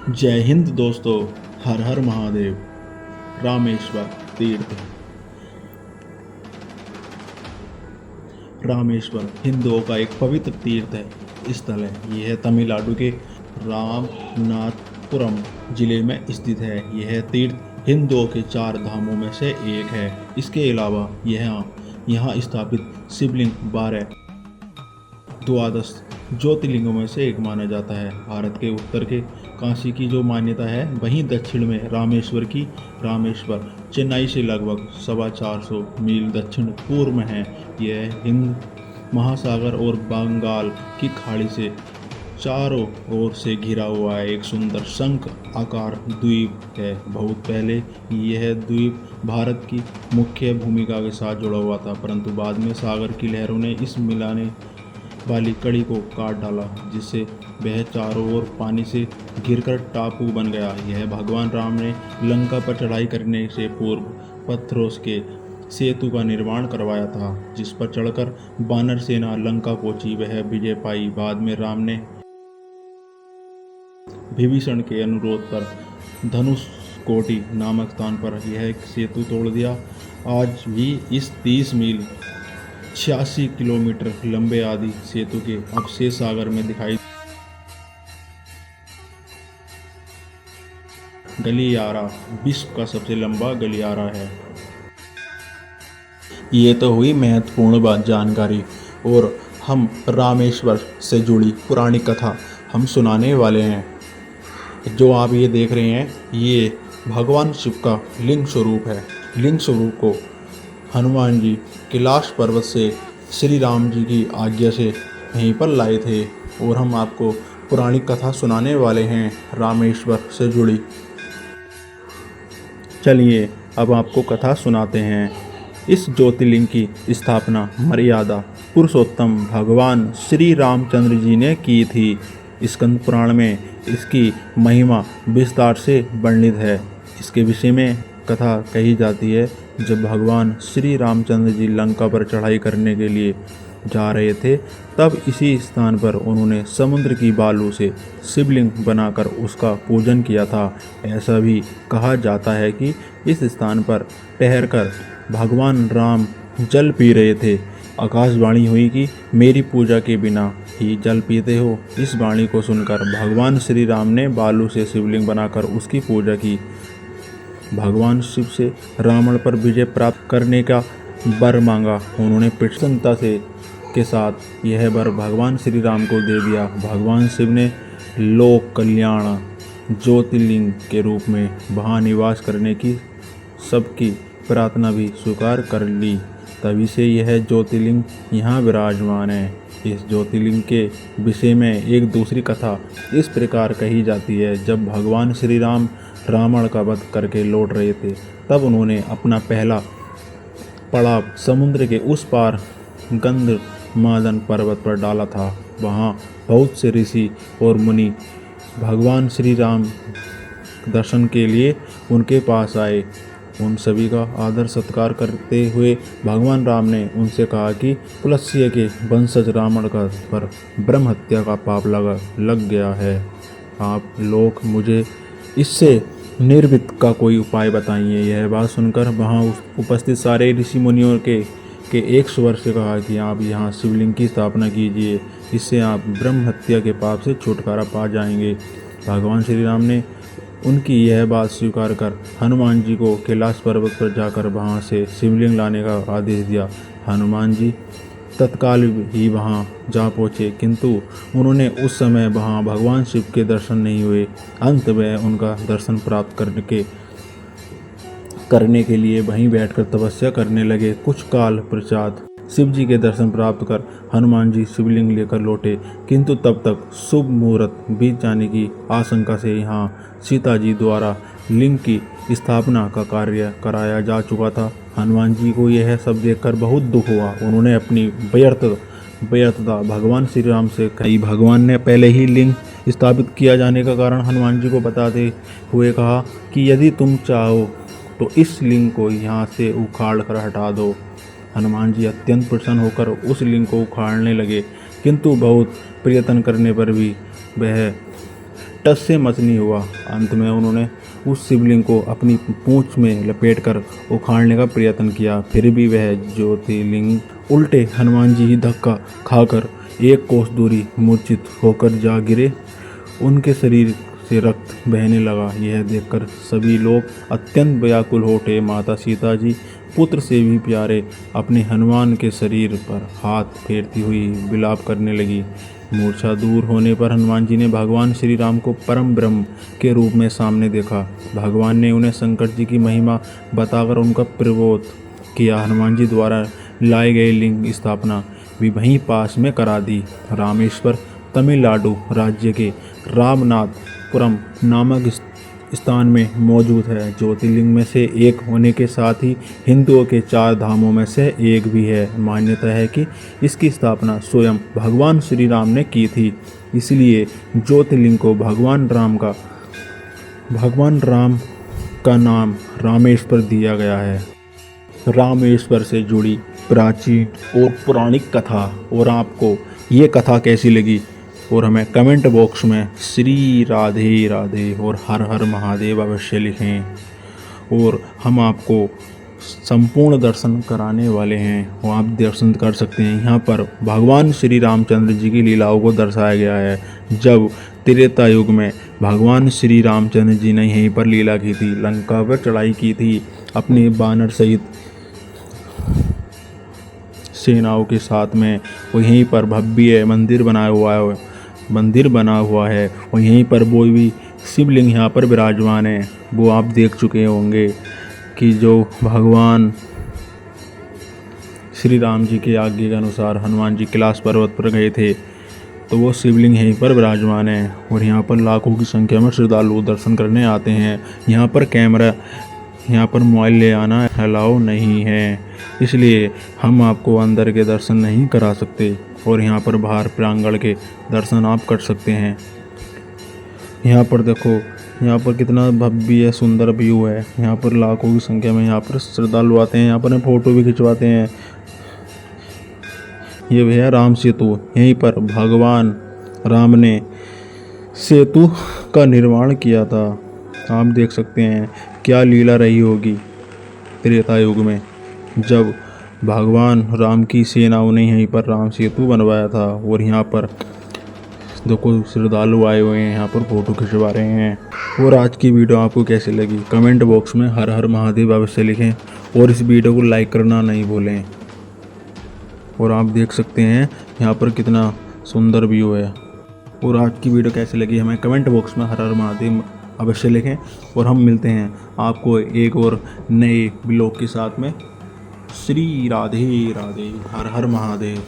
जय हिंद दोस्तों। हर हर महादेव। रामेश्वर तीर्थ। रामेश्वर हिंदुओं का एक पवित्र तीर्थ स्थल है। यह तमिलनाडु के रामनाथपुरम जिले में स्थित है। यह तीर्थ हिंदुओं के 4 धामों में से एक है। इसके अलावा यहाँ स्थापित शिवलिंग 12 द्वादश ज्योतिर्लिंगों में से एक माना जाता है। भारत के उत्तर के काशी की जो मान्यता है, वहीं दक्षिण में रामेश्वर चेन्नई से लगभग 450 मील दक्षिण पूर्व में है। यह हिंद महासागर और बंगाल की खाड़ी से चारों ओर से घिरा हुआ है एक सुंदर शंख आकार द्वीप है। बहुत पहले यह द्वीप भारत की मुख्य भूमिका के साथ जुड़ा हुआ था, परंतु बाद में सागर की लहरों ने इस मिलाने वाली कड़ी को काट डाला, जिससे वह चारों ओर पानी से घिरकर टापू बन गया। यह भगवान राम ने लंका पर चढ़ाई करने से पूर्व पत्थरों के सेतु का निर्माण करवाया था, जिस पर चढ़कर वानर सेना लंका पहुंची, वह विजय पाई। बाद में राम ने विभीषण के अनुरोध पर धनुषकोटि नामक स्थान पर यह सेतु तोड़ दिया। आज भी इस 30 मील 86 किलोमीटर लंबे आदि सेतु के अवशेष सागर में दिखाई। गलियारा विश्व का सबसे लंबा गलियारा है। ये तो हुई महत्वपूर्ण जानकारी, और हम रामेश्वर से जुड़ी पुरानी कथा हम सुनाने वाले हैं। जो आप ये देख रहे हैं, ये भगवान शिव का लिंग स्वरूप है। लिंग स्वरूप को हनुमान जी कैलाश पर्वत से श्री राम जी की आज्ञा से यहीं पर लाए थे, और हम आपको पुरानी कथा सुनाने वाले हैं रामेश्वर से जुड़ी। चलिए अब आपको कथा सुनाते हैं। इस ज्योतिर्लिंग की स्थापना मर्यादा पुरुषोत्तम भगवान श्री रामचंद्र जी ने की थी। स्कंद पुराण में इसकी महिमा विस्तार से वर्णित है। इसके विषय में कथा कही जाती है, जब भगवान श्री रामचंद्र जी लंका पर चढ़ाई करने के लिए जा रहे थे, तब इसी स्थान पर उन्होंने समुद्र की बालू से शिवलिंग बनाकर उसका पूजन किया था। ऐसा भी कहा जाता है कि इस स्थान पर ठहरकर भगवान राम जल पी रहे थे। आकाशवाणी हुई कि मेरी पूजा के बिना ही जल पीते हो। इस वाणी को सुनकर भगवान श्री राम ने बालू से शिवलिंग बनाकर उसकी पूजा की। भगवान शिव से रावण पर विजय प्राप्त करने का वर मांगा। उन्होंने प्रसन्नता के साथ यह वर भगवान श्री राम को दे दिया। भगवान शिव ने लोक कल्याण ज्योतिर्लिंग के रूप में वहाँ निवास करने की सबकी प्रार्थना भी स्वीकार कर ली। तभी से यह ज्योतिर्लिंग यहाँ विराजमान है। इस ज्योतिर्लिंग के विषय में एक दूसरी कथा इस प्रकार कही जाती है, जब भगवान श्री राम रावण का वध करके लौट रहे थे, तब उन्होंने अपना पहला पड़ाव समुद्र के उस पार गंधमादन पर्वत पर डाला था। वहाँ बहुत से ऋषि और मुनि भगवान श्री राम दर्शन के लिए उनके पास आए। उन सभी का आदर सत्कार करते हुए भगवान राम ने उनसे कहा कि पुलस्त्य के वंशज रावण का पर ब्रह्म हत्या का पाप लग गया है। आप लोग मुझे इससे निर्वित का कोई उपाय बताइए। यह बात सुनकर वहाँ उपस्थित सारे ऋषि मुनियों के 1 स्वर से कहा कि आप यहाँ शिवलिंग की स्थापना कीजिए, इससे आप ब्रह्म हत्या के पाप से छुटकारा पा जाएंगे। भगवान श्री राम ने उनकी यह बात स्वीकार कर हनुमान जी को कैलाश पर्वत पर जाकर वहाँ से शिवलिंग लाने का आदेश दिया। हनुमान जी तत्काल ही वहाँ जा पहुँचे, किंतु उन्होंने उस समय वहाँ भगवान शिव के दर्शन नहीं हुए। अंत में उनका दर्शन प्राप्त करने के लिए वहीं बैठकर तपस्या करने लगे। कुछ काल पश्चात शिव जी के दर्शन प्राप्त कर हनुमान जी शिवलिंग लेकर लौटे, किंतु तब तक शुभ मुहूर्त बीत जाने की आशंका से यहाँ सीता जी द्वारा लिंग की स्थापना का कार्य कराया जा चुका था। हनुमान जी को यह सब देखकर बहुत दुख हुआ। उन्होंने अपनी व्यर्थता भगवान श्री राम से कही। भगवान ने पहले ही लिंग स्थापित किया जाने का कारण हनुमान जी को बताते हुए कहा कि यदि तुम चाहो तो इस लिंग को यहाँ से उखाड़ कर हटा दो। हनुमान जी अत्यंत प्रसन्न होकर उस लिंग को उखाड़ने लगे, किंतु बहुत प्रयत्न करने पर भी वह टस से मस नहीं हुआ। अंत में उन्होंने उस शिवलिंग को अपनी पूंछ में लपेटकर उखाड़ने का प्रयत्न किया, फिर भी वह ज्योतिर्लिंग उल्टे हनुमान जी ही धक्का खाकर 1 कोस दूरी मूर्छित होकर जा गिरे। उनके शरीर से रक्त बहने लगा। यह देखकर सभी लोग अत्यंत व्याकुल हो उठे। माता सीता जी पुत्र से भी प्यारे अपने हनुमान के शरीर पर हाथ फेरती हुई विलाप करने लगी। मूर्छा दूर होने पर हनुमान जी ने भगवान श्री राम को परम ब्रह्म के रूप में सामने देखा। भगवान ने उन्हें शंकर जी की महिमा बताकर उनका प्रबोध किया। हनुमान जी द्वारा लाए गए लिंग स्थापना भी वहीं पास में करा दी। रामेश्वर तमिलनाडु राज्य के रामनाथपुरम नामक स्थान में मौजूद है। ज्योतिर्लिंग में से एक होने के साथ ही हिंदुओं के 4 धामों में से एक भी है। मान्यता है कि इसकी स्थापना स्वयं भगवान श्री राम ने की थी, इसलिए ज्योतिर्लिंग को भगवान राम का नाम रामेश्वर दिया गया है। रामेश्वर से जुड़ी प्राचीन और पौराणिक कथा, और आपको ये कथा कैसी लगी और हमें कमेंट बॉक्स में श्री राधे राधे और हर हर महादेव अवश्य लिखें। और हम आपको संपूर्ण दर्शन कराने वाले हैं, वो आप दर्शन कर सकते हैं। यहाँ पर भगवान श्री रामचंद्र जी की लीलाओं को दर्शाया गया है। जब त्रेता युग में भगवान श्री रामचंद्र जी ने यहीं पर लीला की थी, लंका पर चढ़ाई की थी अपने बानर सहित सेनाओं के साथ में। वो यहीं पर भव्य मंदिर बना हुआ है और यहीं पर वो भी शिवलिंग यहाँ पर विराजमान है। वो आप देख चुके होंगे कि जो भगवान श्री राम जी के आज्ञा के अनुसार हनुमान जी कैलाश पर्वत पर गए थे, तो वो शिवलिंग यहीं पर विराजमान है। और यहाँ पर लाखों की संख्या में श्रद्धालु दर्शन करने आते हैं। यहाँ पर मोबाइल ले आना अलाउ नहीं है, इसलिए हम आपको अंदर के दर्शन नहीं करा सकते। और यहाँ पर बाहर प्रांगण के दर्शन आप कर सकते हैं। यहाँ पर देखो, यहाँ पर कितना भव्य सुंदर व्यू है। यहाँ पर लाखों की संख्या में यहाँ पर श्रद्धालु आते हैं, यहाँ पर फ़ोटो भी खिंचवाते हैं। ये भैया राम सेतु, यहीं पर भगवान राम ने सेतु का निर्माण किया था। आप देख सकते हैं क्या लीला रही होगी त्रेता युग में, जब भगवान राम की सेनाओं ने यहीं पर राम सेतु बनवाया था। और यहाँ पर देखो श्रद्धालु आए हुए हैं, यहाँ पर फ़ोटो खिंचवा रहे हैं। और आज की वीडियो आपको कैसी लगी कमेंट बॉक्स में हर हर महादेव अवश्य लिखें, और इस वीडियो को लाइक करना नहीं भूलें। और आप देख सकते हैं यहाँ पर कितना सुंदर व्यू है। और आज की वीडियो कैसी लगी हमें कमेंट बॉक्स में हर हर महादेव अवश्य लिखें। और हम मिलते हैं आपको एक और नए ब्लॉग के साथ में। श्री राधे राधे, हर हर महादेव।